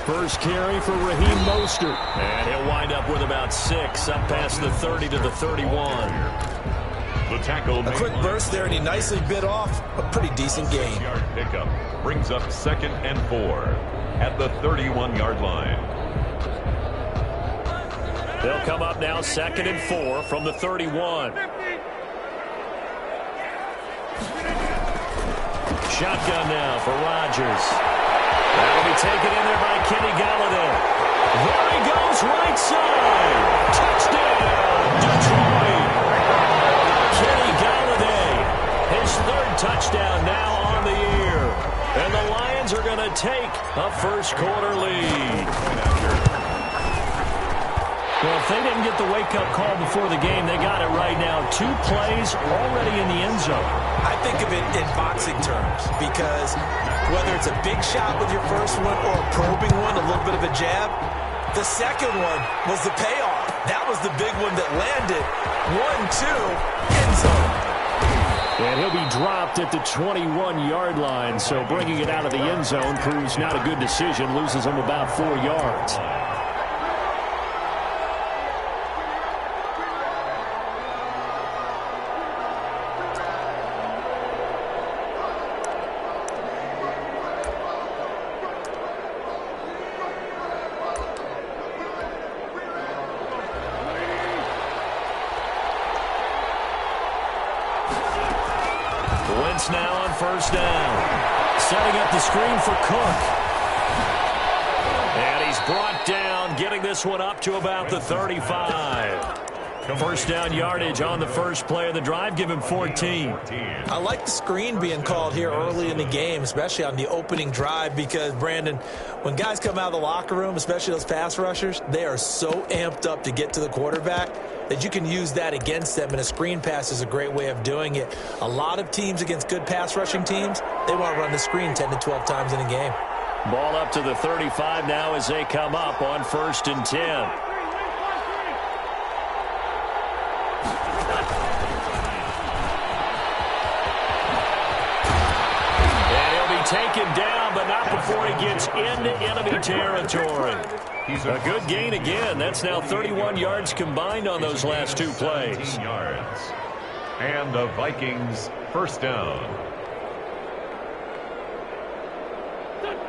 First carry for Raheem Mostert. And he'll wind up with about 6, up past the 30 to the 31. The tackle. A quick burst there, and he nicely bit off a pretty decent gain. Yard pickup brings up 2nd and 4 at the 31-yard line. They'll come up now 2nd and 4 from the 31. Shotgun now for Rodgers. That'll be taken in there by Kenny Galladay. There he goes, right side. Touchdown, Detroit. Kenny Galladay, his 3rd touchdown now on the year. And the Lions are going to take a first-quarter lead. Well, if they didn't get the wake-up call before the game, they got it right now. 2 plays already in the end zone. I think of it in boxing terms because whether it's a big shot with your first one or a probing one, a little bit of a jab, the second one was the payoff. That was the big one that landed. 1-2, end zone. And he'll be dropped at the 21-yard line, so bringing it out of the end zone proves not a good decision, loses him about 4 yards. Wentz now on first down. Setting up the screen for Cook. And he's brought down, getting this one up to about the 35. First down yardage on the first play of the drive. Give him 14. I like the screen being called here early in the game, especially on the opening drive, because, Brandon, when guys come out of the locker room, especially those pass rushers, they are so amped up to get to the quarterback that you can use that against them, and a screen pass is a great way of doing it. A lot of teams against good pass rushing teams, they want to run the screen 10 to 12 times in a game. Ball up to the 35 now as they come up on 1st and 10. Taken down, but not before he gets into enemy territory. A good gain again. That's now 31 yards combined on those last 2 plays. Yards. And the Vikings first down.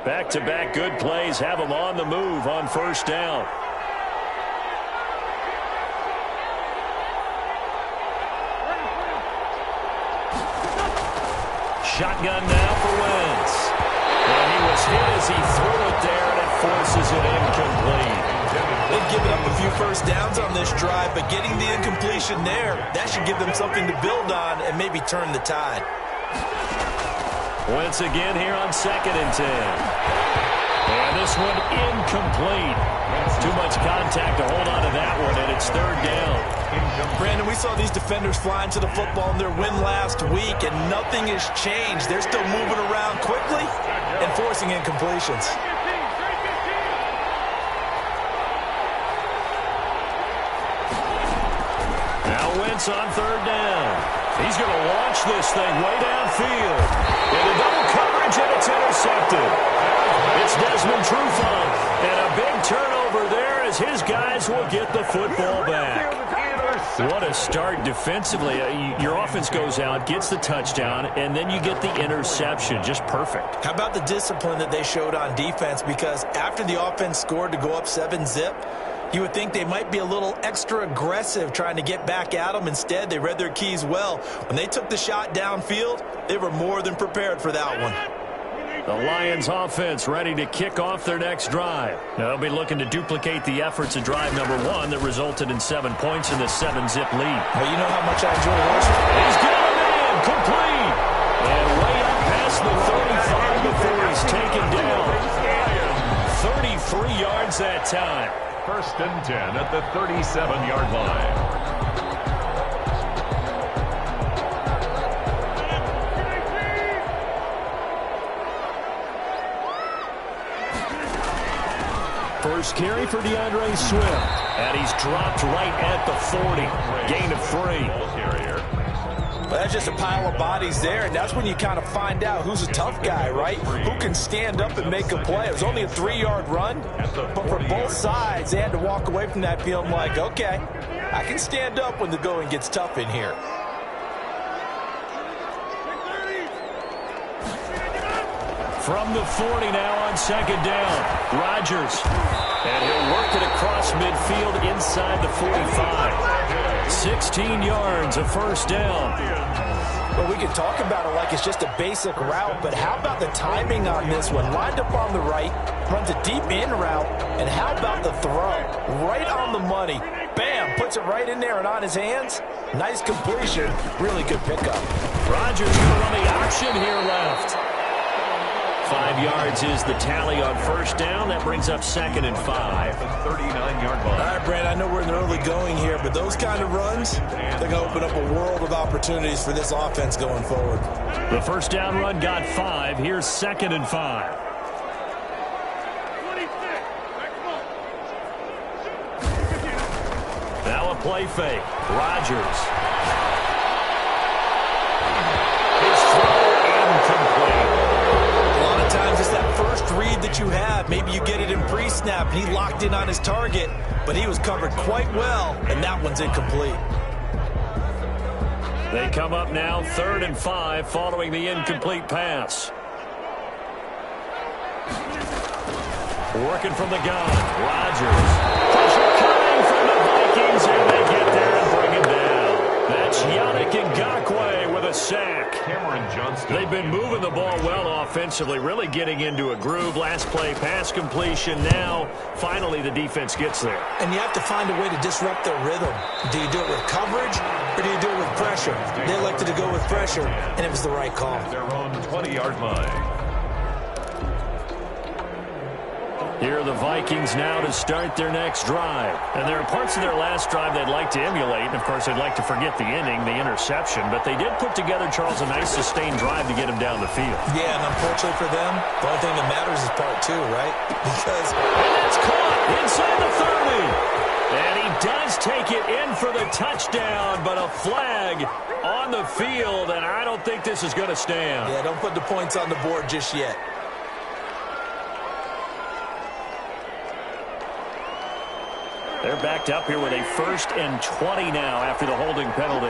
Back-to-back good plays have them on the move on first down. Shotgun now for Wentz. And he was hit as he threw it there, and it forces it incomplete. They've given up a few first downs on this drive, but getting the incompletion there, that should give them something to build on and maybe turn the tide. Wentz again here on 2nd and 10. And this one incomplete. Too much contact to hold on to that one, and it's 3rd down. Brandon, we saw these defenders flying to the football in their win last week, and nothing has changed. They're still moving around quickly and forcing incompletions. Now Wentz on 3rd down. He's going to launch this thing way downfield. Into double coverage, and it's intercepted. It's Desmond Trufant, and a big turnover there as his guys will get the football back. What a start defensively. Your offense goes out, gets the touchdown, and then you get the interception. Just perfect. How about the discipline that they showed on defense? Because after the offense scored to go up 7-zip, you would think they might be a little extra aggressive trying to get back at them. Instead, they read their keys well. When they took the shot downfield, they were more than prepared for that one. The Lions offense ready to kick off their next drive. They'll be looking to duplicate the efforts of drive number 1 that resulted in 7 points in the 7-zip lead. Well, you know how much I enjoy watching. He's got him in, complete. And way up past the 35 before he's taken down. 33 yards that time. 1st and 10 at the 37-yard line. First carry for DeAndre Swift. And he's dropped right at the 40. Gain of 3. Carrier. Well, that's just a pile of bodies there, and that's when you kind of find out who's a tough guy, right? Who can stand up and make a play. It was only a 3-yard run, but for both sides, they had to walk away from that feeling like, okay, I can stand up when the going gets tough in here. From the 40 now on second down, Rodgers. And he'll work it across midfield inside the 45. 16 yards, a first down. Well, we can talk about it like it's just a basic route, but how about the timing on this one? Lined up on the right, runs a deep in route, and how about the throw? Right on the money. Bam, puts it right in there and on his hands. Nice completion. Really good pickup. Rodgers going to run the option here left. 5 yards is the tally on first down. That brings up second and 5. 39-yard line. All right, Brad, I know we're in the early going here, but those kind of runs, they're going to open up a world of opportunities for this offense going forward. The first down run got 5. Here's second and 5. Now a play fake. Rodgers. His throw incomplete. Times it's that first read that you have. Maybe you get it in pre-snap, and he locked in on his target, but he was covered quite well, and that one's incomplete. They come up now, 3rd and 5, following the incomplete pass. Working from the gun, Rodgers. Pressure coming from the Vikings, and they get there and bring him down. That's Yannick Ngakoue with a sack. They've been moving the ball well offensively, really getting into a groove. Last play, pass completion. Now, finally, the defense gets there. And you have to find a way to disrupt their rhythm. Do you do it with coverage, or do you do it with pressure? They elected to go with pressure, and it was the right call. Their own 20-yard line. Here are the Vikings now to start their next drive. And there are parts of their last drive they'd like to emulate. And, of course, they'd like to forget the inning, the interception. But they did put together, Charles, a nice sustained drive to get him down the field. Yeah, and unfortunately for them, the only thing that matters is part 2, right? Because... And that's caught inside the 30. And he does take it in for the touchdown, but a flag on the field, and I don't think this is going to stand. Yeah, don't put the points on the board just yet. They're backed up here with a 1st and 20 now after the holding penalty.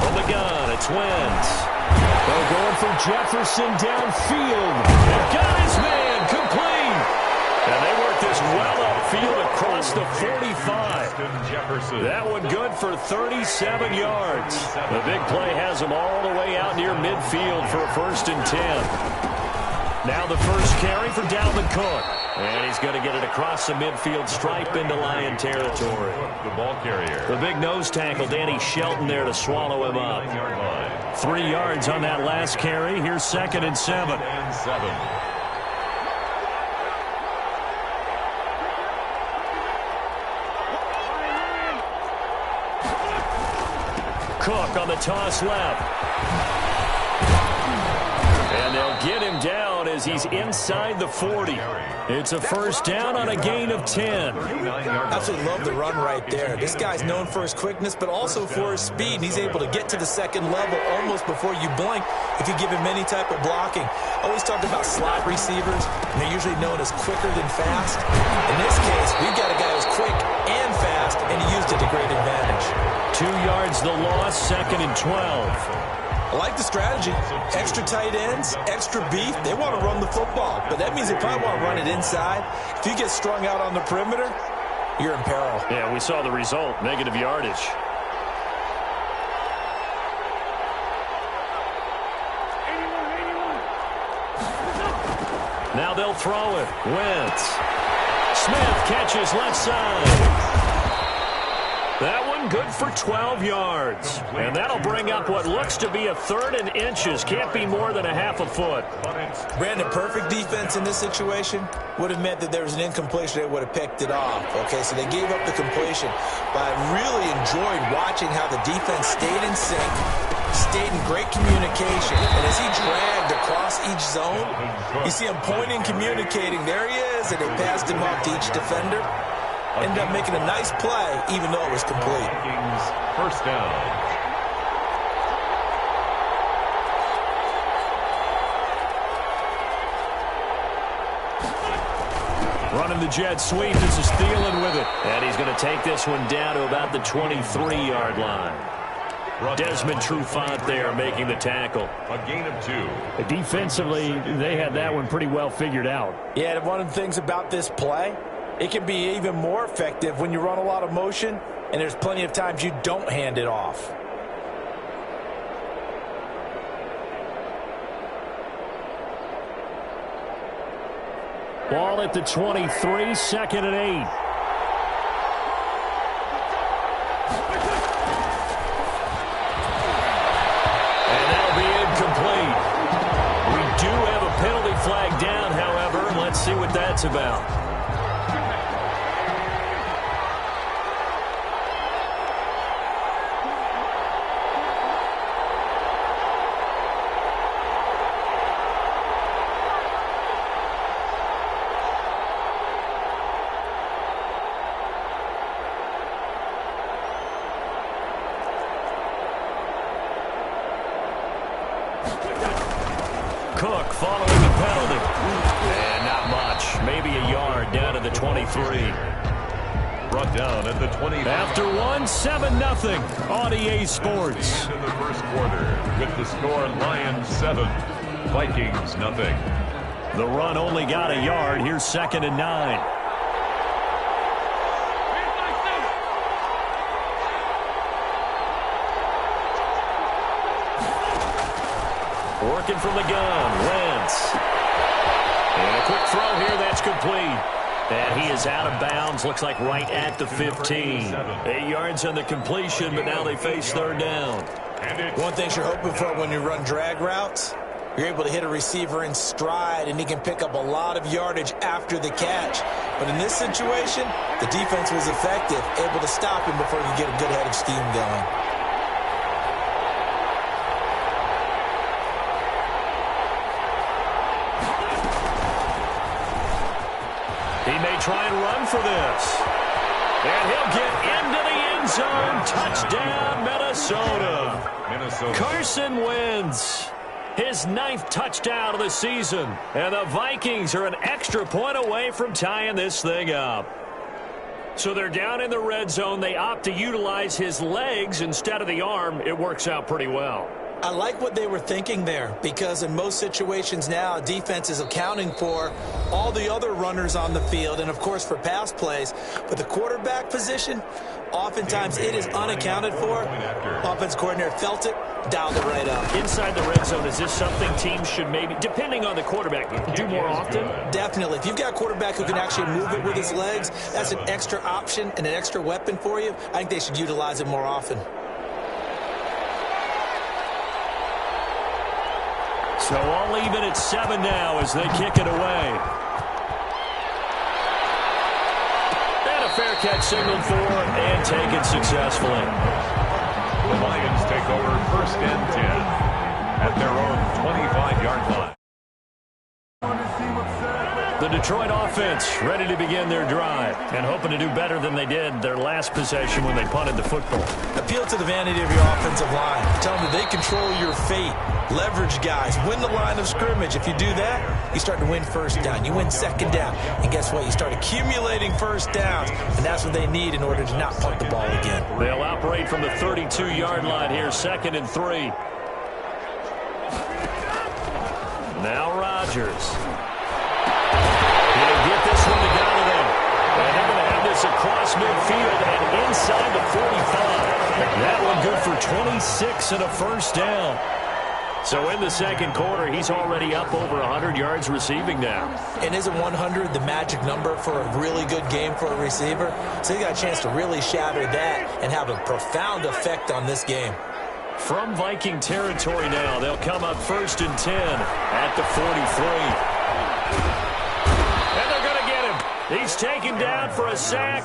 From the gun, it's Wentz. They're going for Jefferson downfield. They've got his man complete. And they work this well upfield across the 45. That one good for 37 yards. The big play has them all the way out near midfield for a 1st and 10. Now the first carry for Dalvin Cook. And he's going to get it across the midfield stripe into Lion territory. The ball carrier. The big nose tackle, Danny Shelton, there to swallow him up. 3 yards on that last carry. Here's 2nd and 7. Cook on the toss left. And they'll get him down as he's inside the 40. It's a first down on a gain of 10. Absolutely love the run right there. This guy's known for his quickness, but also for his speed. And he's able to get to the second level almost before you blink if you give him any type of blocking. Always talked about slot receivers, and they're usually known as quicker than fast. In this case, we've got a guy who's quick and fast, and he used it to great advantage. 2 yards the loss, 2nd and 12. I like the strategy. Extra tight ends, extra beef. They want to run the football, but that means they probably want to run it inside. If you get strung out on the perimeter, you're in peril. Yeah, we saw the result, negative yardage. Now they'll throw it. Wentz. Smith catches left side. That one run, good for 12 yards. And that'll bring up what looks to be a 3rd and inches. Can't be more than a half a foot. Brandon, perfect defense in this situation would have meant that there was an incompletion. They would have picked it off. Okay, so they gave up the completion. But I really enjoyed watching how the defense stayed in sync, stayed in great communication. And as he dragged across each zone, you see him pointing, communicating. There he is, and they passed him off to each defender. Ended up making a nice play, even though it was complete. First down. Running the jet sweep. This is Thielen with it. And he's going to take this one down to about the 23-yard line. Desmond Trufant there making the tackle. A gain of 2. Defensively, they had that one pretty well figured out. Yeah, one of the things about this play, it can be even more effective when you run a lot of motion, and there's plenty of times you don't hand it off. Ball at the 23, 2nd and 8. And that'll be incomplete. We do have a penalty flag down, however. Let's see what that's about. Cook following the penalty. And not much. Maybe a yard down to the 23. Brought down at the 20. After one, 7-0 on EA Sports. In the first quarter with the score Lions 7, Vikings 0. The run only got a yard. Here's 2nd and 9. Working from the gun, Wentz. And a quick throw here, that's complete. And he is out of bounds, looks like right at the 15. 8 yards on the completion, but now they face 3rd down. One thing you're hoping for when you run drag routes, you're able to hit a receiver in stride, and he can pick up a lot of yardage after the catch. But in this situation, the defense was effective, able to stop him before he could get a good head of steam going. He may try and run for this. And he'll get into the end zone. Touchdown, Minnesota. Carson Wentz, his 9th touchdown of the season. And the Vikings are an extra point away from tying this thing up. So they're down in the red zone. They opt to utilize his legs instead of the arm. It works out pretty well. I like what they were thinking there, because in most situations now, defense is accounting for all the other runners on the field and, of course, for pass plays. But the quarterback position, oftentimes it is unaccounted for. Offense coordinator felt it, dialed it right up. Inside the red zone, is this something teams should maybe, depending on the quarterback, do more often? Definitely. If you've got a quarterback who can actually move it with his legs, that's an extra option and an extra weapon for you. I think they should utilize it more often. So all even at 7 now as they kick it away. And a fair catch signaled for and taken successfully. The Lions take over 1st and 10 at their own 25-yard line. The Detroit offense ready to begin their drive and hoping to do better than they did their last possession when they punted the football. Appeal to the vanity of your offensive line. Tell them that they control your fate. Leverage guys. Win the line of scrimmage. If you do that, you start to win 1st down. You win 2nd down. And guess what? You start accumulating 1st downs. And that's what they need in order to not punt the ball again. They'll operate from the 32-yard line here, 2nd and 3. Now Rodgers. He'll get this one to go to them. And they're going to have this across midfield and inside the 45. That one good for 26 and a 1st down. So in the second quarter, he's already up over 100 yards receiving now. And isn't 100 the magic number for a really good game for a receiver? So he got a chance to really shatter that and have a profound effect on this game. From Viking territory now, they'll come up 1st and 10 at the 43. And they're going to get him. He's taken down for a sack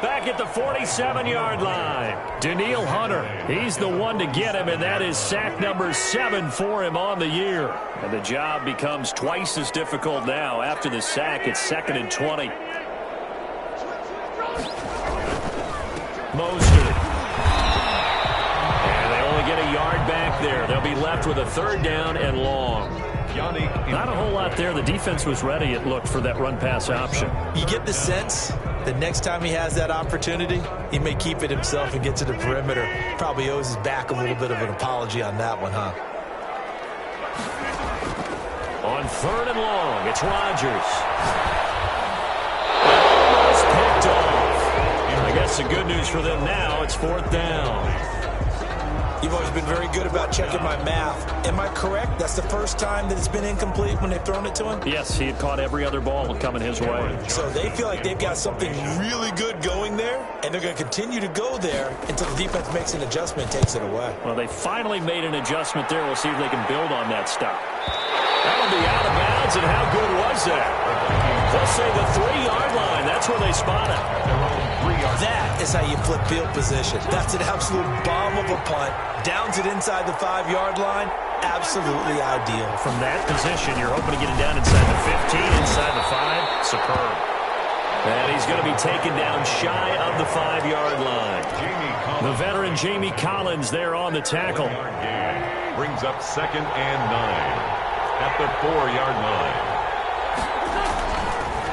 back at the 47-yard line. Danielle Hunter, he's the one to get him, and that is sack number 7 for him on the year. And the job becomes twice as difficult now. After the sack, it's 2nd and 20. Mostert. And they only get a yard back there. They'll be left with a 3rd down and long. Not a whole lot there. The defense was ready, it looked, for that run-pass option. You get the sense that next time he has that opportunity, he may keep it himself and get to the perimeter. Probably owes his back a little bit of an apology on that one, huh? On 3rd and long, it's Rodgers. Almost picked off. I guess the good news for them now, it's 4th down. You've always been very good about checking my math. Am I correct? That's the first time that it's been incomplete when they've thrown it to him? Yes, he had caught every other ball coming his way. So they feel like they've got something really good going there, and they're going to continue to go there until the defense makes an adjustment and takes it away. Well, they finally made an adjustment there. We'll see if they can build on that stop. That'll be out of bounds, and how good was that? They'll say the 3-yard line. That's where they spot it. That is how you flip field position. That's an absolute bomb of a punt. Downs it inside the 5-yard line. Absolutely ideal. From that position, you're hoping to get it down inside the 15, inside the 5. Superb. And he's going to be taken down shy of the 5-yard line. The veteran Jamie Collins there on the tackle. Brings up 2nd and 9 at the 4-yard line.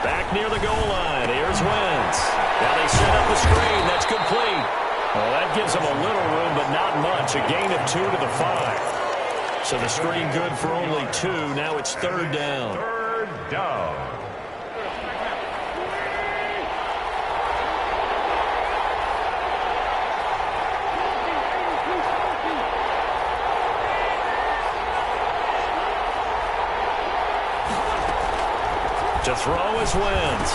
Back near the goal line. Here's Wentz. Now they set up a screen. That's complete. Well, that gives them a little room, but not much. A gain of 2 to the 5. So the screen good for only 2. Now it's 3rd down. 3rd down. To throw is Wentz.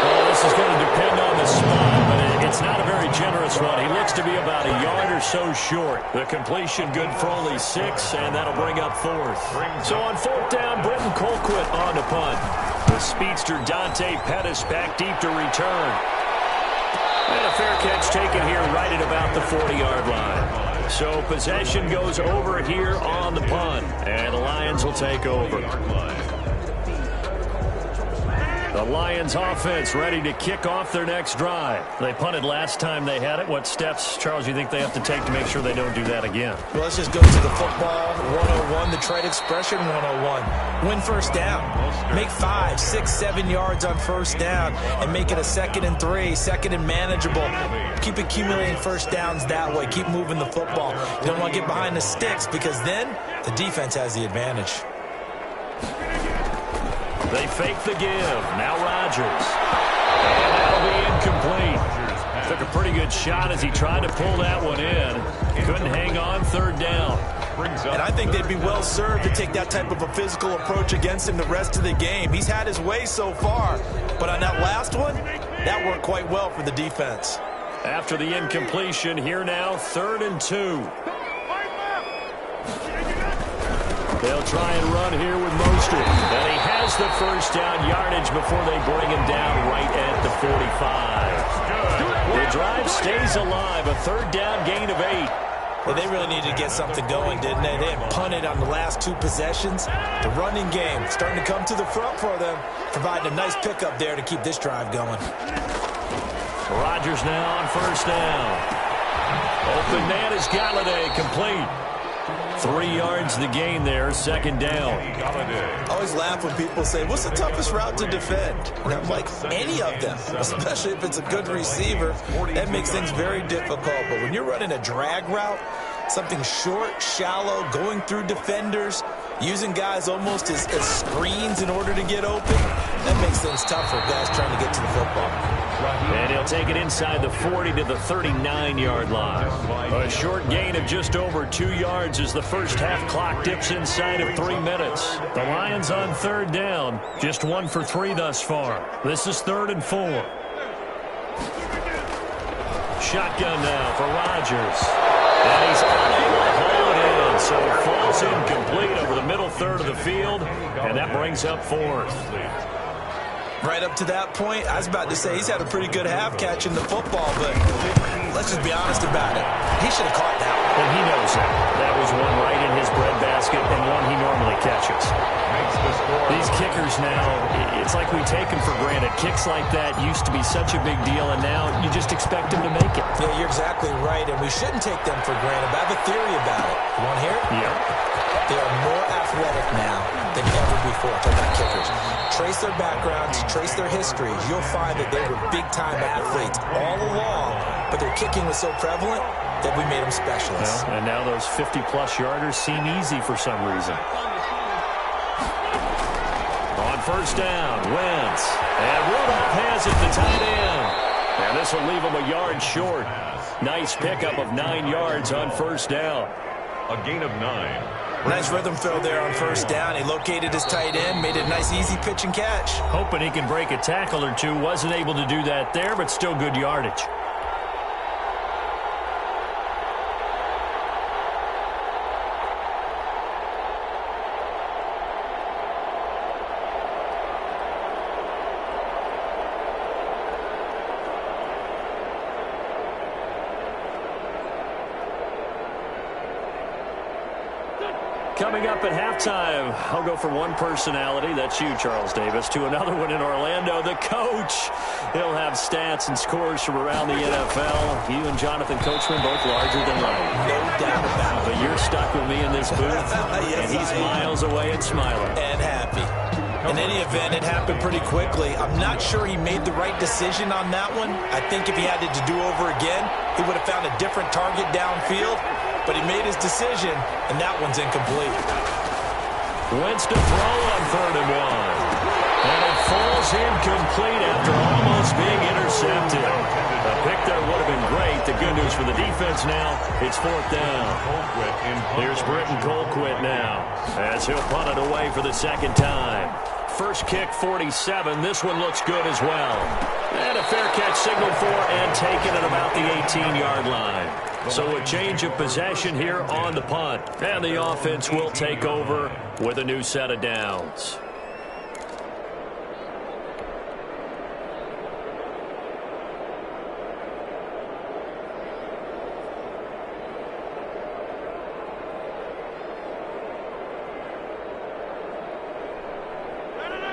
Well, this is going to depend on the spot, but it's not a very generous one. He looks to be about a yard or so short. The completion good for only 6, and that'll bring up 4th. So on 4th down, Britton Colquitt on to punt. The speedster Dante Pettis back deep to return. And a fair catch taken here right at about the 40-yard line. So possession goes over here on the punt, and the Lions will take over. The Lions offense ready to kick off their next drive. They punted last time they had it. What steps, Charles, you think they have to take to make sure they don't do that again? Well, let's just go to the football 101, the trade expression 101. Win 1st down. Make 5, 6, 7 yards on 1st down and make it a 2nd and 3, 2nd and manageable. Keep accumulating 1st downs that way. Keep moving the football. You don't want to get behind the sticks because then the defense has the advantage. They fake the give. Now Rodgers. And that'll be incomplete. Took a pretty good shot as he tried to pull that one in. Couldn't hang on. 3rd down. And I think they'd be well served to take that type of a physical approach against him the rest of the game. He's had his way so far. But on that last one, that worked quite well for the defense. After the incompletion, here now, 3rd and 2. They'll try and run here with Mostert. And he has the 1st down yardage before they bring him down right at the 45. The drive stays alive. A 3rd down gain of 8. Well, they really needed to get something going, didn't they? They had punted on the last 2 possessions. The running game starting to come to the front for them, providing a nice pickup there to keep this drive going. Rodgers now on 1st down. Open man is Galladay, complete. 3 yards the gain there, 2nd down. I always laugh when people say, what's the toughest route to defend? And I'm like, any of them, especially if it's a good receiver. That makes things very difficult. But when you're running a drag route, something short, shallow, going through defenders, using guys almost as screens in order to get open, that makes things tough for guys trying to get to the football. And he'll They'll take it inside the 40 to the 39-yard line. A short gain of just over 2 yards as the first half clock dips inside of 3 minutes. The Lions on third down, just 1 for 3 thus far. This is 3rd and 4. Shotgun now for Rodgers. And he's unable to hold it in, so it falls incomplete over the middle third of the field, and that brings up 4th. Right up to that point, I was about to say he's had a pretty good half catching the football, but let's just be honest about it. He should have caught that one. And he knows that. That was one right in his breadbasket and one he normally catches. These kickers now, it's like we take them for granted. Kicks like that used to be such a big deal, and now you just expect them to make it. Yeah, you're exactly right, and we shouldn't take them for granted. But I have a theory about it. You want to hear it? Yeah. They are more athletic now than ever before. Talking about kickers. Trace their backgrounds, trace their history. You'll find that they were big-time athletes all along, but their kicking was so prevalent that we made them specialists. Well, and now those 50-plus yarders seem easy for some reason. On first down, Wentz. And Rudolph has it to tight end. And this will leave him a yard short. Nice pickup of 9 yards on first down. A gain of 9. Nice rhythm fill there on first down. He located his tight end, made it a nice, easy pitch and catch. Hoping he can break a tackle or two. Wasn't able to do that there, but still good yardage. Coming up at halftime, I'll go from one personality, that's you, Charles Davis, to another one in Orlando, the coach. He'll have stats and scores from around the NFL. You and Jonathan Coachman both larger than life. No doubt about it. But you're stuck with me in this booth, Yes, and he's miles away and smiling. And happy. In any event, it happened pretty quickly. I'm not sure he made the right decision on that one. I think if he had it to do over again, he would have found a different target downfield. But he made his decision, and that one's incomplete. Wentz to throw on 3rd and 1. And it falls incomplete after almost being intercepted. A pick there would have been great. The good news for the defense now, it's 4th down. Here's Britton Colquitt now, as he'll punt it away for the second time. First kick, 47. This one looks good as well. And a fair catch signaled for and taken at about the 18-yard line. So a change of possession here on the punt. And the offense will take over with a new set of downs.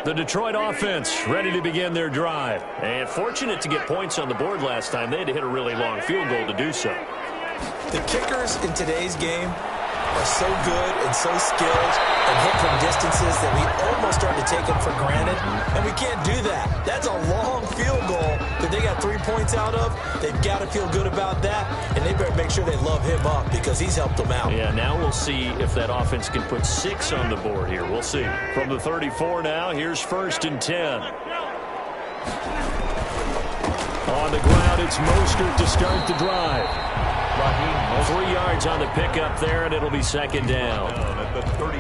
The Detroit offense ready to begin their drive. And fortunate to get points on the board last time. They had to hit a really long field goal to do so. The kickers in today's game are so good and so skilled and hit from distances that we almost start to take them for granted. And we can't do that. That's a long field goal that they got 3 points out of. They've got to feel good about that. And they better make sure they love him up because he's helped them out. Yeah, now we'll see if that offense can put 6 on the board here. We'll see. From the 34 now, here's 1st and 10. On the ground, it's Mostert to start the drive. 3 yards on the pickup there, and it'll be 2nd down.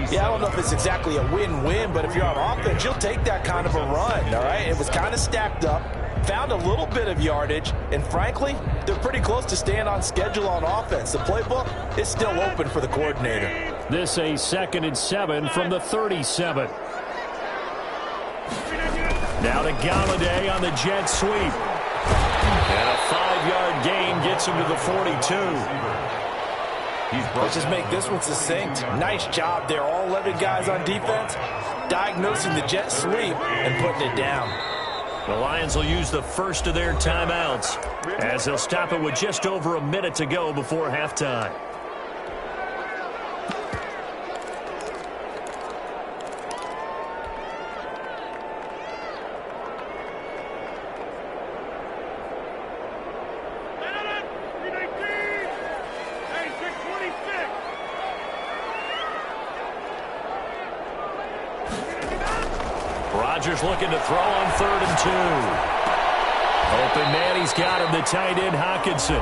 Yeah, I don't know if it's exactly a win-win, but if you're on offense, you'll take that kind of a run, all right? It was kind of stacked up, found a little bit of yardage, and frankly, they're pretty close to staying on schedule on offense. The playbook is still open for the coordinator. This a 2nd and 7 from the 37. Now to Galladay on the jet sweep. And a 5-yard gain gets him to the 42. Let's just make this one succinct. Nice job there. All 11 guys on defense diagnosing the jet sweep and putting it down. The Lions will use the first of their timeouts as they'll stop it with just over a minute to go before halftime. Rodgers looking to throw on 3rd and 2. Open man, he's got him, the tight end, Hockenson.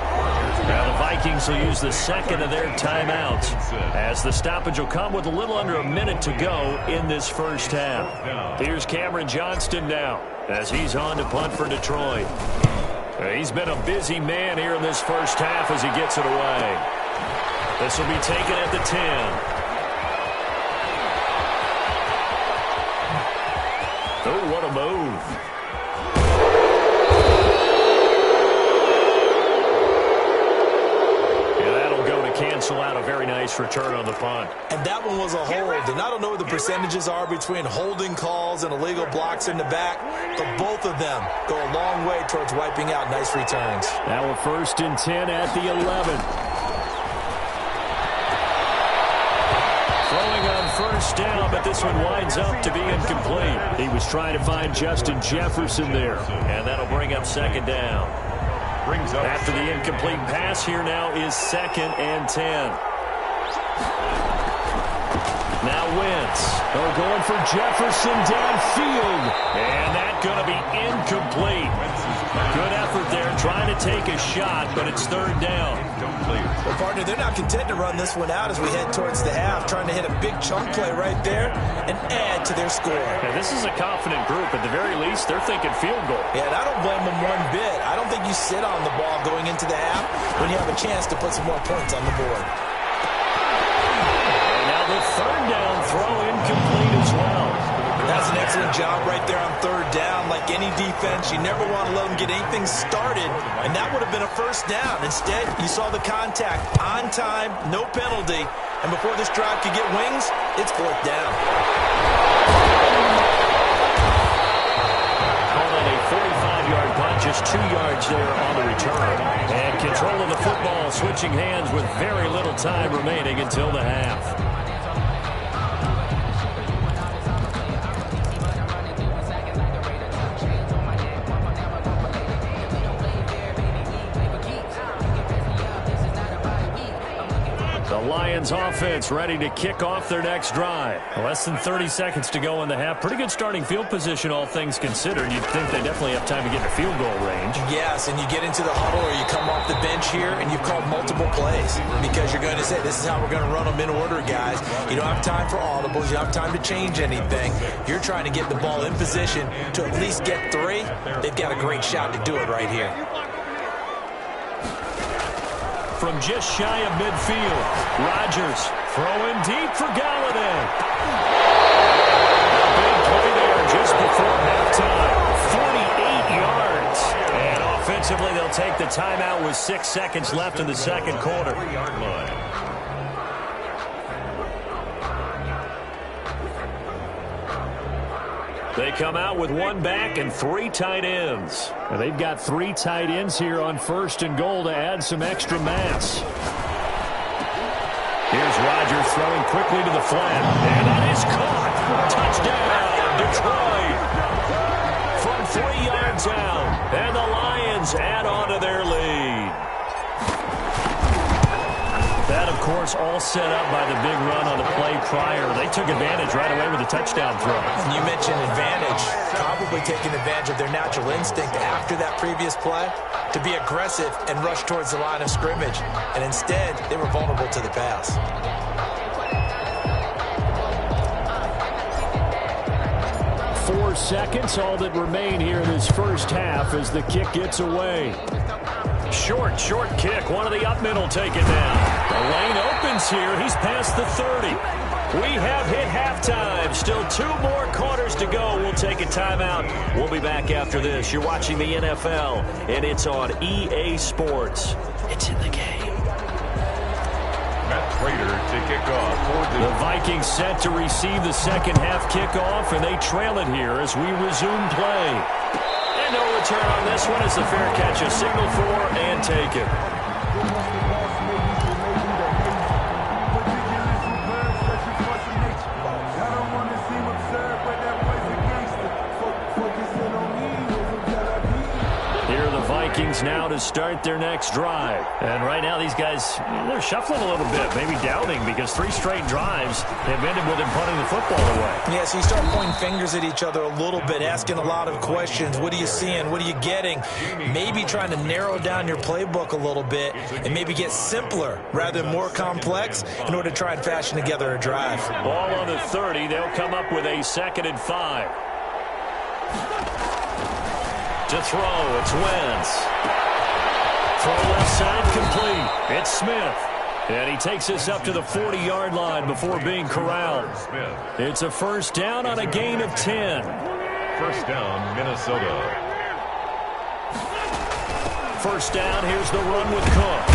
Now the Vikings will use the second of their timeouts as the stoppage will come with a little under a minute to go in this first half. Here's Cameron Johnston now as he's on to punt for Detroit. He's been a busy man here in this first half as he gets it away. This will be taken at the 10. Oh, what a move. Cancel out a very nice return on the punt. And that one was a hold. And I don't know what the percentages are between holding calls and illegal blocks in the back, but both of them go a long way towards wiping out nice returns. Now a 1st and 10 at the 11. Throwing on 1st down, but this one winds up to be incomplete. He was trying to find Justin Jefferson there, and that'll bring up 2nd down. After the incomplete pass, here now is 2nd and 10. Now Wentz. They're going for Jefferson downfield. And that's going to be incomplete. Good effort there trying to take a shot, but it's 3rd down. Well, partner, they're not content to run this one out as we head towards the half, trying to hit a big chunk play right there and add to their score. Yeah, this is a confident group. At the very least, they're thinking field goal. Yeah, and I don't blame them one bit. I don't think you sit on the ball going into the half when you have a chance to put some more points on the board. And now the 3rd down throw incomplete as well. That's an excellent job right there on 3rd down. Like any defense, you never want to let them get anything started, and that would have been a 1st down. Instead, you saw the contact on time, no penalty, and before this drive could get wings, it's 4th down. Called on a 45-yard punt, just 2 yards there on the return. And control of the football, switching hands with very little time remaining until the half. Lions offense ready to kick off their next drive. Less than 30 seconds to go in the half. Pretty good starting field position, all things considered. You'd think they definitely have time to get to field goal range. Yes, and you get into the huddle or you come off the bench here and you've called multiple plays because you're going to say, this is how we're going to run them in order, guys. You don't have time for audibles. You don't have time to change anything. You're trying to get the ball in position to at least get 3. They've got a great shot to do it right here. From just shy of midfield, Rodgers throwing deep for Galladay. A big play there just before halftime. 48 yards. And offensively, they'll take the timeout with 6 seconds left in the 2nd quarter. They come out with 1 back and 3 tight ends. And they've got 3 tight ends here on 1st and goal to add some extra mass. Here's Rodgers throwing quickly to the flat. And that is caught. Touchdown, Detroit. From 3 yards out. And the Lions add on to their lead. That, of course, all set up by the big run on the play prior. They took advantage right away with a touchdown throw. And you mentioned advantage, probably taking advantage of their natural instinct after that previous play to be aggressive and rush towards the line of scrimmage. And instead, they were vulnerable to the pass. 4 seconds, all that remain here in this first half as the kick gets away. Short kick. One of the up middle take it down. The lane opens here. He's past the 30. We have hit halftime. Still 2 more quarters to go. We'll take a timeout. We'll be back after this. You're watching the NFL, and it's on EA Sports. It's in the game. Matt Prater to kick off. The Vikings set to receive the second half kickoff, and they trail it here as we resume play. And no return on this one as the fair catch is signaled for and taken. things now to start their next drive. And right now these guys, they're shuffling a little bit, maybe doubting, because 3 straight drives have ended with them punting the football away. Yeah, so you start pointing fingers at each other a little bit, asking a lot of questions. What are you seeing? What are you getting? Maybe trying to narrow down your playbook a little bit and maybe get simpler rather than more complex in order to try and fashion together a drive. Ball on the 30. They'll come up with a 2nd and 5. To throw, it's Wentz. Throw left side complete. It's Smith. And he takes us up to the 40-yard line before being corralled. It's a first down on a gain of 10. First down, Minnesota. First down, here's the run with Cook.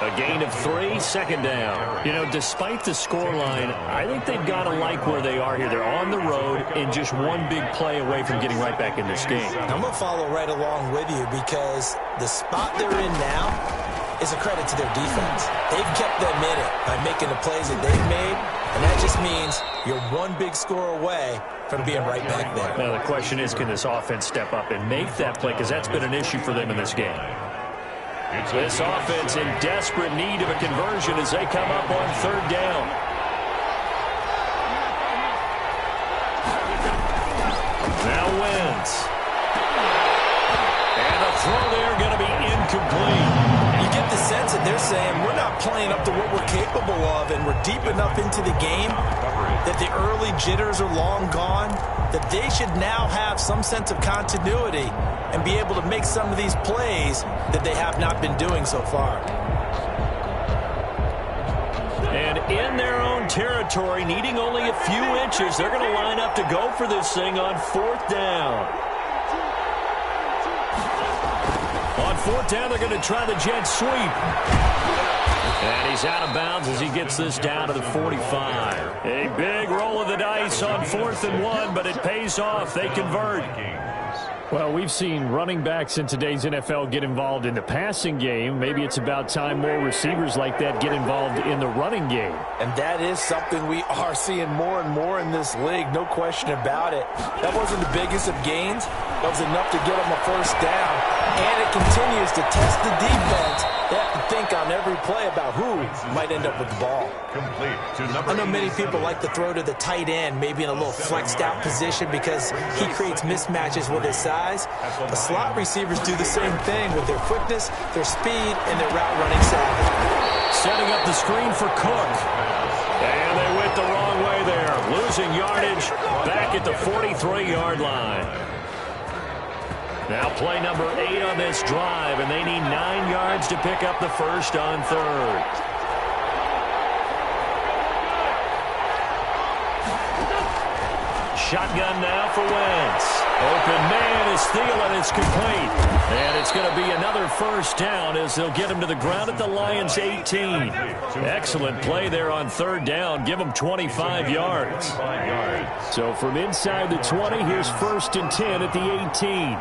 A gain of 3, 2nd down. You know, despite the scoreline, I think they've got to like where they are here. They're on the road and just one big play away from getting right back in this game. I'm going to follow right along with you because the spot they're in now is a credit to their defense. They've kept them in it by making the plays that they've made, and that just means you're one big score away from being right back there. Now, the question is, can this offense step up and make that play? Because that's been an issue for them in this game. This offense in desperate need of a conversion as they come up on 3rd down. Now Wentz. And the throw there going to be incomplete. You get the sense that they're saying we're not playing up to what we're capable of, and we're deep enough into the game that the early jitters are long gone, that they should now have some sense of continuity and be able to make some of these plays that they have not been doing so far. And in their own territory, needing only a few inches, they're going to line up to go for this thing on 4th down. On 4th down, they're going to try the jet sweep. And he's out of bounds as he gets this down to the 45. A big roll of the dice on 4th and 1, but it pays off. They convert. Well, we've seen running backs in today's NFL get involved in the passing game. Maybe it's about time more receivers like that get involved in the running game. And that is something we are seeing more and more in this league, no question about it. That wasn't the biggest of gains. That was enough to get them a first down. And it continues to test the defense. They have to think on every play about who might end up with the ball. Complete to number I know many people like to throw to the tight end, maybe in a little flexed out position because he creates mismatches with his size. The slot receivers do the same thing with their quickness, their speed, and their route running savvy. Setting up the screen for Cook. And they went the wrong way there. Losing yardage back at the 43-yard line. Now play number 8 on this drive, and they need 9 yards to pick up the first on 3rd. Shotgun now for Wentz. Open man is Thielen. It's complete. And it's going to be another first down as they'll get him to the ground at the Lions' 18. Excellent play there on 3rd down. Give him 25 yards. So from inside the 20, here's 1st and 10 at the 18.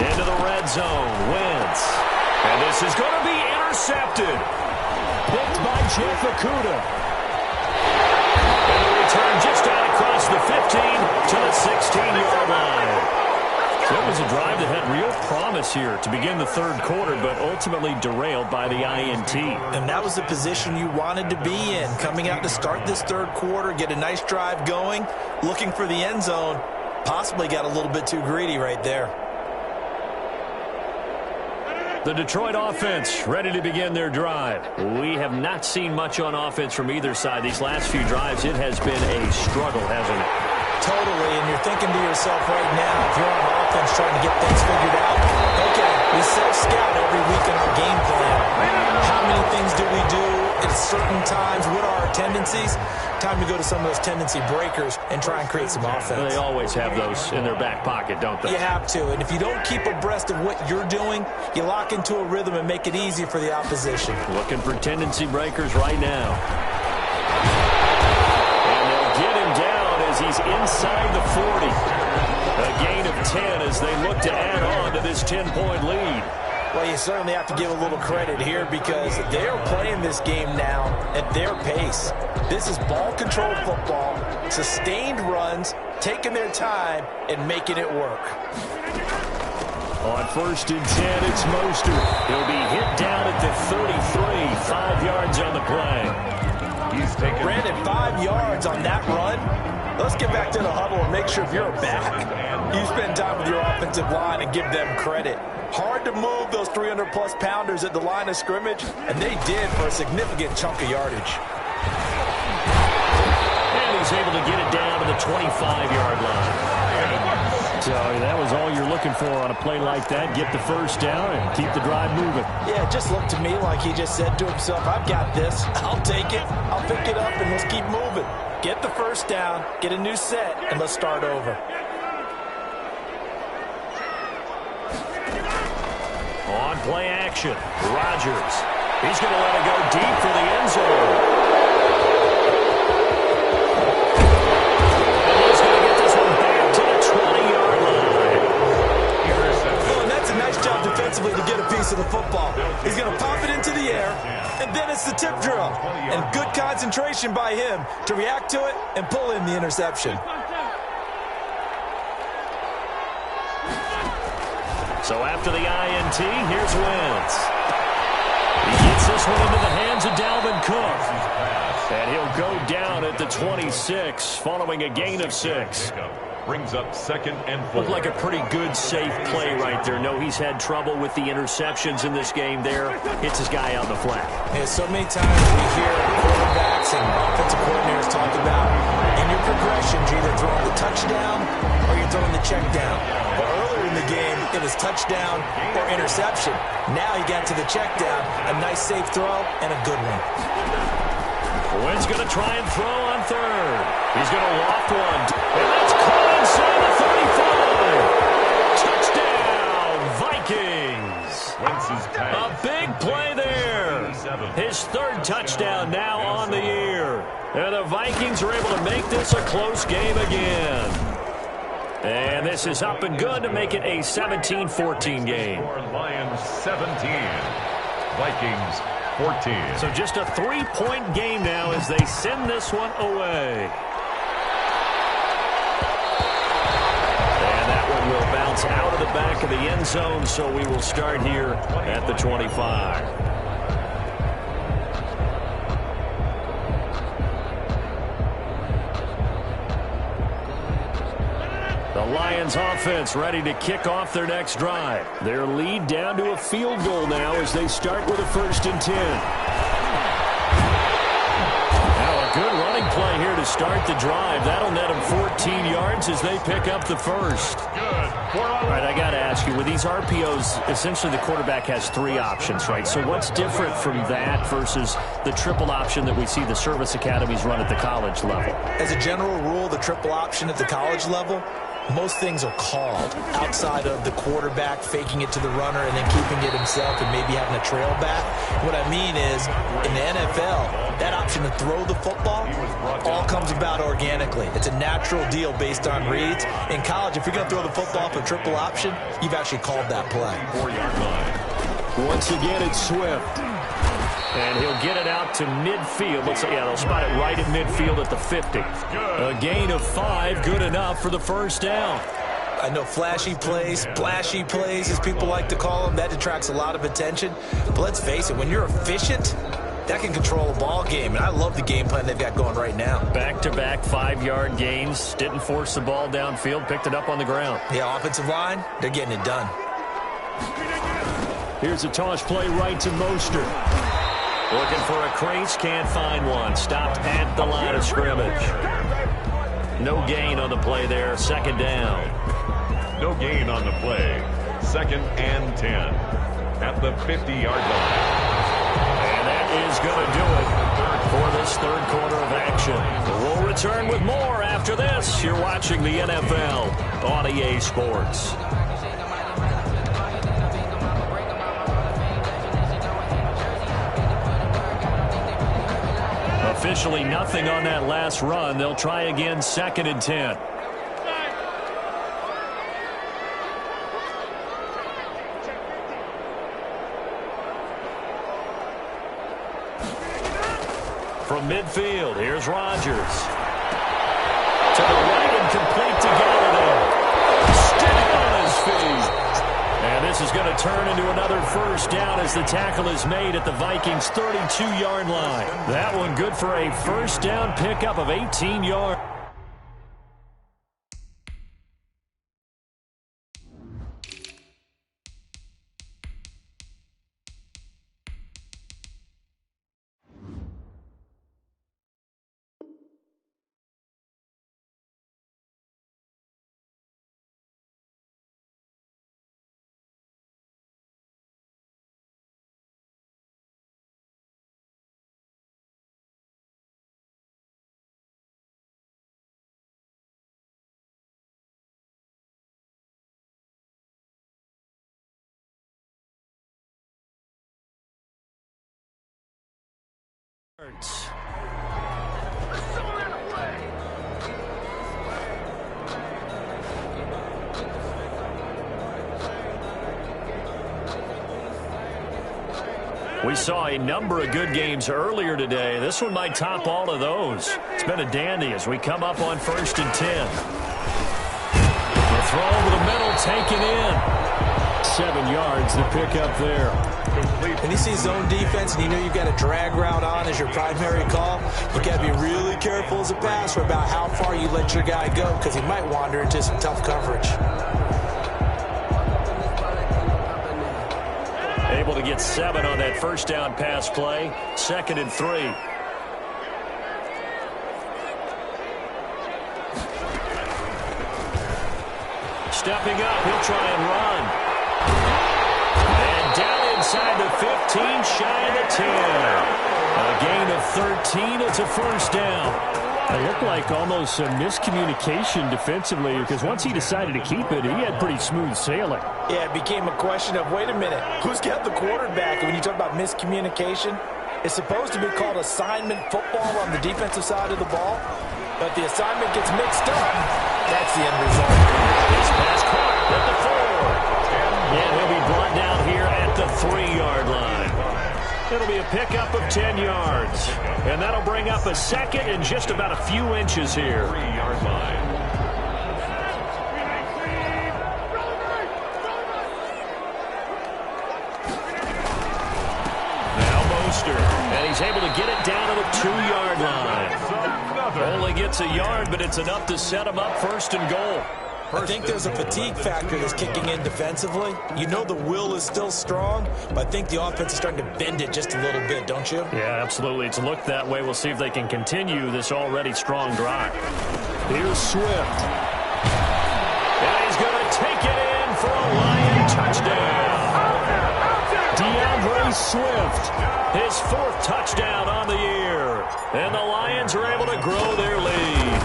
Into the red zone, Wentz. And this is going to be intercepted. Picked by Jeff Okudah. And the return just out across the 15 to the 16-yard line. So it was a drive that had real promise here to begin the 3rd quarter, but ultimately derailed by the INT. And that was the position you wanted to be in, coming out to start this 3rd quarter, get a nice drive going, looking for the end zone. Possibly got a little bit too greedy right there. The Detroit offense ready to begin their drive. We have not seen much on offense from either side. These last few drives, it has been a struggle, hasn't it? Totally, and you're thinking to yourself right now, if you're on offense trying to get things figured out, okay, we self-scout every week in our game plan. How many things do we do at certain times? What are our tendencies? Time to go to some of those tendency breakers and try and create some offense. They always have those in their back pocket, don't they? You have to, and if you don't keep abreast of what you're doing, you lock into a rhythm and make it easy for the opposition. Looking for tendency breakers right now. And they'll get him down as he's inside the 40. A gain of 10 as they look to add on to this 10-point lead. Well, you certainly have to give a little credit here because they're playing this game now at their pace. This is ball-controlled football, sustained runs, taking their time, and making it work. On 1st and 10, it's Mostert. He'll be hit down at the 33, 5 yards on the play. He's taken Brandon, 5 yards on that run. Let's get back to the huddle and make sure if you're a back, you spend time with your offensive line and give them credit. Hard to move those 300-plus pounders at the line of scrimmage, and they did for a significant chunk of yardage. And he's able to get it down to the 25-yard line. So that was all you're looking for on a play like that. Get the first down and keep the drive moving. Yeah, it just looked to me like he just said to himself, I've got this. I'll take it. I'll pick it up, and let's keep moving. Get the first down, get a new set, and let's start over. On play action, Rodgers. He's going to let it go deep for the end zone. And he's going to get this one back to the 20-yard line. Oh, and that's a nice job defensively to get a piece of the football. He's going to pop it into the air, and then it's the tip drill. And good concentration by him to react to it and pull in the interception. So after the INT, here's Wentz. He gets this one into the hands of Dalvin Cook. And he'll go down at the 26 following a gain of 6. brings up 2nd and 4. Looked like a pretty good, safe play right there. No, he's had trouble with the interceptions in this game there. Hits his guy out in the flat. Yeah, so many times we hear quarterbacks and offensive coordinators talk about in your progressions, you're either throwing the touchdown or you're throwing the check down. But earlier in the game, it was touchdown or interception. Now he got to the check down, a nice safe throw and a good one. Wynn's going to try and throw on third. He's going to loft one. And that's caught inside the 35. Touchdown, Vikings. A big play there. His 3rd touchdown now on the year. And the Vikings are able to make this a close game again. And this is up and good to make it a 17-14 game. Lions 17. Vikings 14. So just a 3-point game now as they send this one away. And that one will bounce out of the back of the end zone, so we will start here at the 25. The Lions offense ready to kick off their next drive. Their lead down to a field goal now as they start with a 1st and 10. Now a good running play here to start the drive. That'll net them 14 yards as they pick up the first. All right, I got to ask you, with these RPOs, essentially the quarterback has 3 options, right? So what's different from that versus the triple option that we see the service academies run at the college level? As a general rule, the triple option at the college level, most things are called outside of the quarterback faking it to the runner and then keeping it himself and maybe having a trail back. What I mean is, in the NFL, that option to throw the football all comes about organically. It's a natural deal based on reads. In college, if you're going to throw the football for triple option, you've actually called that play. 4-yard line. Once again, it's Swift. And he'll get it out to midfield. Looks like, yeah, they'll spot it right at midfield at the 50. A gain of 5, good enough for the first down. I know flashy plays, splashy plays, as people like to call them, that attracts a lot of attention. But let's face it, when you're efficient, that can control a ball game. And I love the game plan they've got going right now. Back-to-back 5-yard gains. Didn't force the ball downfield. Picked it up on the ground. Yeah, offensive line, they're getting it done. Here's a toss play right to Mostert. Looking for a crease, can't find one. Stopped at the line of scrimmage. No gain on the play there. 2nd down. No gain on the play. 2nd and 10 at the 50-yard line. And that is going to do it for this 3rd quarter of action. We'll return with more after this. You're watching the NFL on EA Sports. Officially nothing on that last run. They'll try again, 2nd and 10. from midfield. Here's Rodgers. To the right and complete to Galladay. Staying on his feet. And this is going to turn into another first down as the tackle is made at the Vikings' 32-yard line. That one good for a first down pickup of 18 yards. We saw a number of good games earlier today. This one might top all of those. It's been a dandy as we come up on 1st and 10. The throw over the middle, taken in. 7 yards, the pickup there. When you see zone defense and you know you've got a drag route on as your primary call, you got to be really careful as a passer about how far you let your guy go because he might wander into some tough coverage. Able to get 7 on that first down pass play. 2nd and 3. Stepping up, he'll try and run. And down inside the 15, shy of the 10. A gain of 13, it's a first down. It looked like almost a miscommunication defensively because once he decided to keep it, he had pretty smooth sailing. Yeah, it became a question of, wait a minute, who's got the quarterback? And when you talk about miscommunication, it's supposed to be called assignment football on the defensive side of the ball, but the assignment gets mixed up. That's the end result. This pass caught at the 4. And he'll be brought down here at the 3-yard line. It'll be a pickup of 10 yards. And that'll bring up a second and just about a few inches here. 3-yard line. Now Mostert. And he's able to get it down to the 2-yard line. Only gets a yard, but it's enough to set him up 1st and goal. I think there's a fatigue factor that's kicking in defensively. You know the will is still strong, but I think the offense is starting to bend it just a little bit, don't you? Yeah, absolutely. It's looked that way. We'll see if they can continue this already strong drive. Here's Swift. And he's going to take it in for a Lion touchdown. DeAndre Swift, his 4th touchdown on the year. And the Lions are able to grow their lead.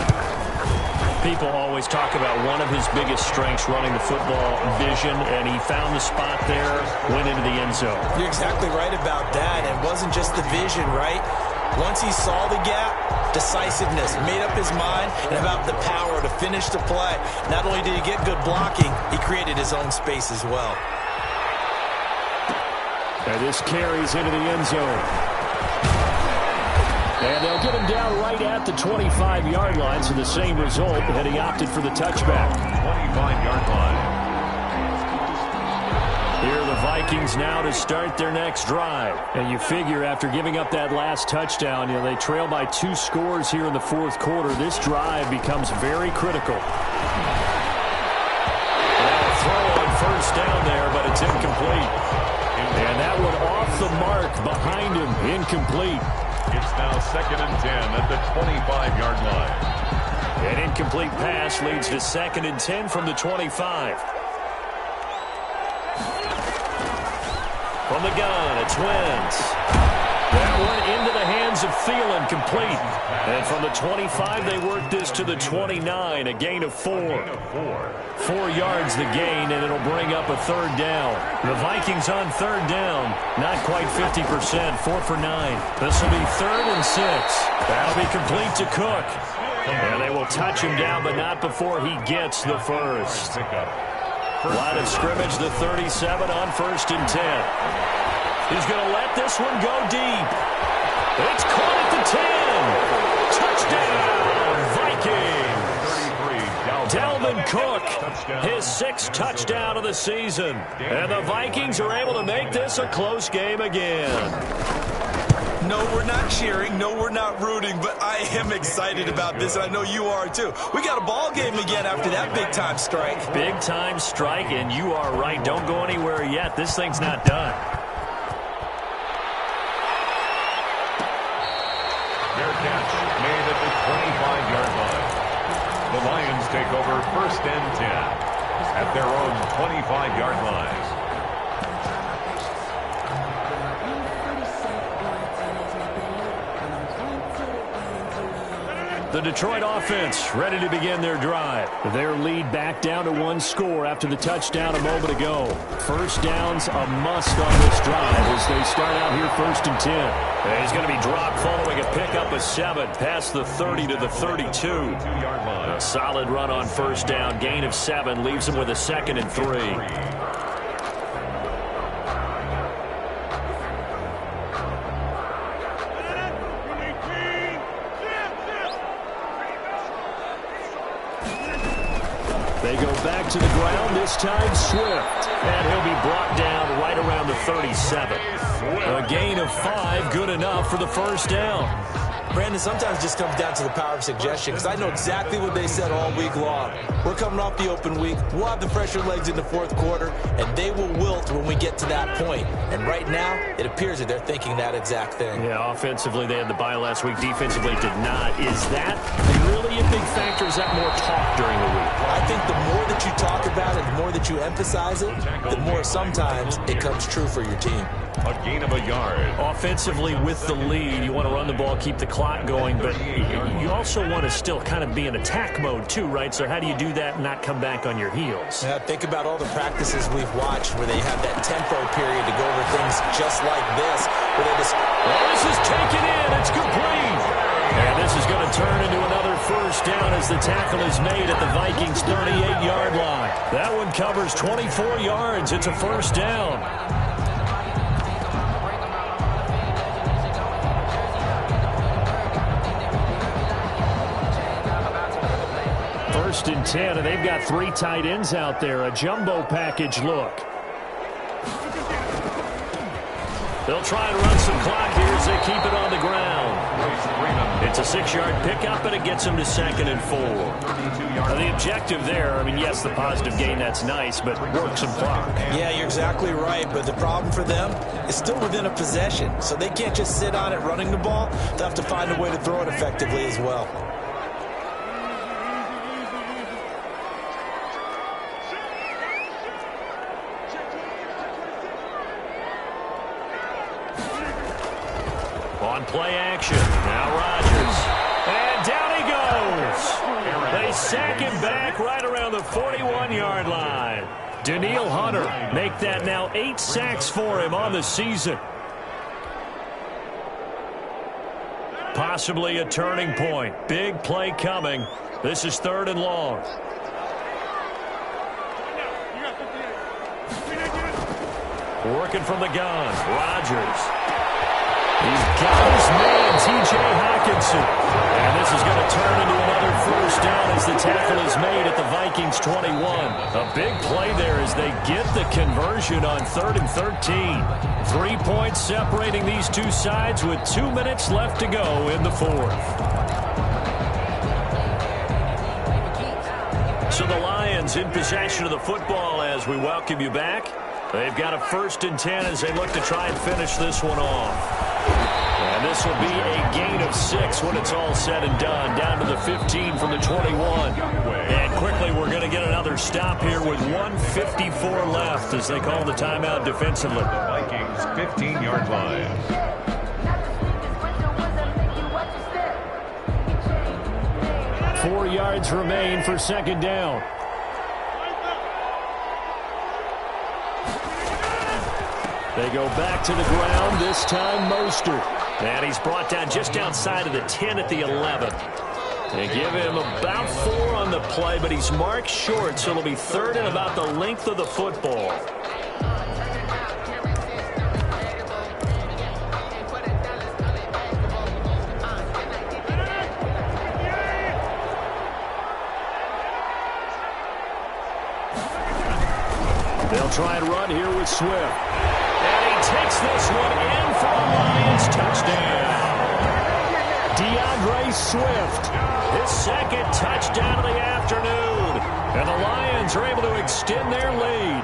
People always talk about one of his biggest strengths running the football, vision, and he found the spot there, went into the end zone. You're exactly right about that. It wasn't just the vision, right? Once he saw the gap, decisiveness, made up his mind, and about the power to finish the play. Not only did he get good blocking, he created his own space as well. And this carries into the end zone. And they'll get him down right at the 25-yard line, so the same result, and he opted for the touchback. 25-yard line. Here are the Vikings now to start their next drive. And you figure after giving up that last touchdown, you know, they trail by 2 scores here in the 4th quarter. This drive becomes very critical. Now a throw on first down there, but it's incomplete. And that one off the mark behind him, incomplete. It's now 2nd and 10 at the 25-yard line. An incomplete pass leads to 2nd and 10 from the 25. From the gun, it's Wentz. That one into the hands of Thielen, complete. And from the 25, they work this to the 29, a gain of 4. 4 yards the gain, and it'll bring up a 3rd down. The Vikings on 3rd down, not quite 50%, 4 for 9. This will be 3rd and 6. That'll be complete to Cook. And they will touch him down, but not before he gets the first. Line of scrimmage, the 37 on 1st and 10. He's going to let this one go deep. It's caught at the 10. Touchdown, Vikings. Dalvin Cook, his 6th touchdown of the season. And the Vikings are able to make this a close game again. No, we're not cheering. No, we're not rooting, but I am excited about this, and I know you are too. We got a ball game again after that big-time strike. Big-time strike, and you are right. Don't go anywhere yet. This thing's not done. Fair catch made at the 25-yard line. The Lions take over 1st and 10 at their own 25-yard line. The Detroit offense ready to begin their drive. Their lead back down to 1 score after the touchdown a moment ago. First down's a must on this drive as they start out here 1st and 10. And he's going to be dropped following a pickup of 7 past the 30 to the 32. A solid run on 1st down. Gain of 7 leaves him with a 2nd and 3. They go back to the ground, this time Swift. And he'll be brought down right around the 37. A gain of 5, good enough for the 1st down. Brandon, sometimes it just comes down to the power of suggestion, because I know exactly what they said all week long. We're coming off the open week. We'll have the fresher legs in the 4th quarter, and they will wilt when we get to that point. And right now, it appears that they're thinking that exact thing. Yeah, offensively, they had the bye last week. Defensively, did not. Is that really a big factor? Is that more talk during the week? I think the more that you talk about it, the more that you emphasize it, the more sometimes it comes true for your team. A gain of a yard. Offensively, with the lead, you want to run the ball, keep the clock going, but you also want to still kind of be in attack mode too, right? So how do you do that and not come back on your heels? Yeah, think about all the practices we've watched where they have that tempo period to go over things just like this, where they just... Oh, this is taken in. It's complete. And this is going to turn into another 1st down as the tackle is made at the Vikings' 38-yard line. That one covers 24 yards. It's a 1st down. 1st and 10, and they've got 3 tight ends out there. A jumbo package look. They'll try and run some clock here as they keep it on the ground. It's a 6-yard pickup, and it gets them to 2nd and 4. The objective there, I mean, yes, the positive gain, that's nice, but work some clock. Yeah, you're exactly right, but the problem for them is still within a possession, so they can't just sit on it running the ball. They'll have to find a way to throw it effectively as well. On play action, now Rodgers. And down he goes. They sack him back right around the 41-yard line. Danielle Hunter make that now 8 sacks for him on the season. Possibly a turning point. Big play coming. This is 3rd and long. Working from the gun, Rodgers. He's got his man, T.J. Hawkinson. And this is going to turn into another 1st down as the tackle is made at the Vikings' 21. A big play there as they get the conversion on 3rd and 13. 3 points separating these two sides with 2 minutes left to go in the 4th. So the Lions in possession of the football as we welcome you back. They've got a 1st and 10 as they look to try and finish this one off. And this will be a gain of 6 when it's all said and done. Down to the 15 from the 21. And quickly we're going to get another stop here with 1:54 left as they call the timeout defensively. Vikings 15-yard line. Four yards remain for 2nd down. They go back to the ground, this time Mostert. And he's brought down just outside of the 10 at the 11. They give him about 4 on the play, but he's marked short, so it'll be 3rd and about the length of the football. They'll try and run here with Swift. And he takes this one in for a Lions touchdown. DeAndre Swift, his second touchdown of the afternoon. And the Lions are able to extend their lead.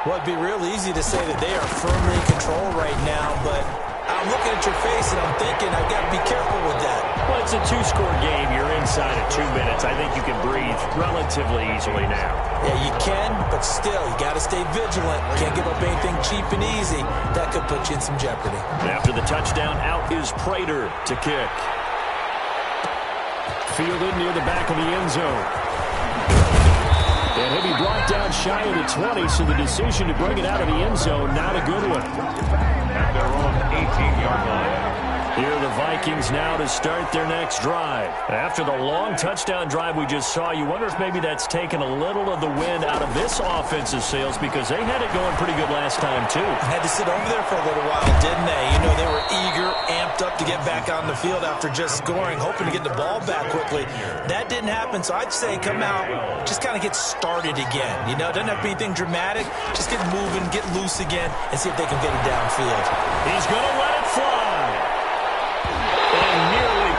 Well, it'd be real easy to say that they are firmly in control right now, but I'm looking at your face and I'm thinking I've got to be careful with that. Well, it's a two-score game. You're inside of 2 minutes. I think you can breathe relatively easily now. Yeah, you can, but still, you got to stay vigilant. Can't give up anything cheap and easy. That could put you in some jeopardy. After the touchdown, out is Prater to kick. Fielded near the back of the end zone. And he'll be brought down shy of the 20, so the decision to bring it out of the end zone, not a good one. At their own 18-yard line. Here are the Vikings now to start their next drive. After the long touchdown drive we just saw, you wonder if maybe that's taken a little of the wind out of this offensive sails, because they had it going pretty good last time, too. Had to sit over there for a little while, didn't they? You know, they were eager, amped up to get back on the field after just scoring, hoping to get the ball back quickly. That didn't happen, so I'd say come out, just kind of get started again. You know, it doesn't have to be anything dramatic. Just get moving, get loose again, and see if they can get it downfield. He's going to let it fly.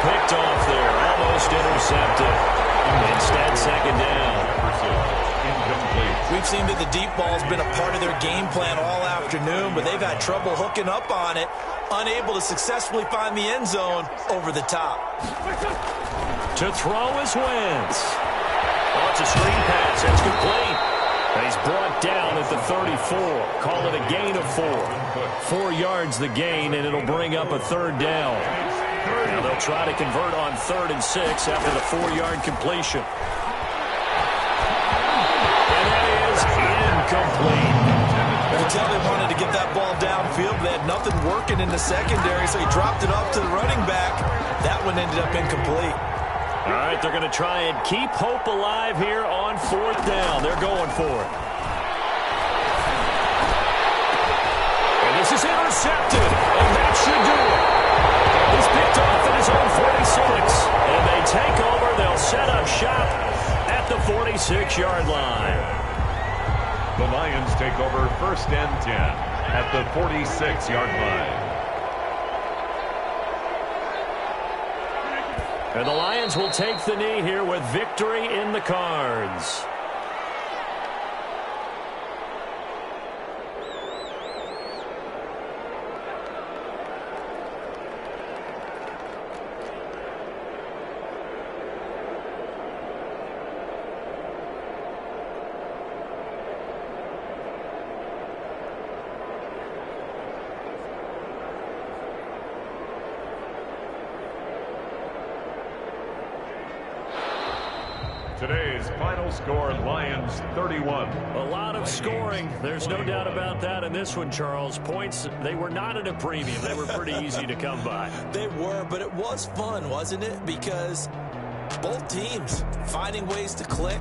Picked off there, almost intercepted. Instead, second down. Incomplete. We've seen that the deep ball's been a part of their game plan all afternoon, but they've had trouble hooking up on it, unable to successfully find the end zone over the top. To throw is Wentz. Oh, it's a screen pass. It's complete. And he's brought down at the 34. Call it a gain of 4. 4 yards the gain, and it'll bring up a third down. Now they'll try to convert on 3rd and 6 after the 4-yard completion. And that is incomplete. You can tell they wanted to get that ball downfield. They had nothing working in the secondary, so he dropped it off to the running back. That one ended up incomplete. All right, they're going to try and keep hope alive here on 4th down. They're going for it. And this is intercepted, and that should do it. He's picked off at his own 46. And they take over. They'll set up shop at the 46-yard line. The Lions take over 1st and 10 at the 46-yard line. And the Lions will take the knee here with victory in the cards. Today's final score, Lions 31. A lot of scoring. There's no doubt about that in this one, Charles. Points, they were not at a premium. They were pretty easy to come by. They were, but it was fun, wasn't it? Because both teams finding ways to click.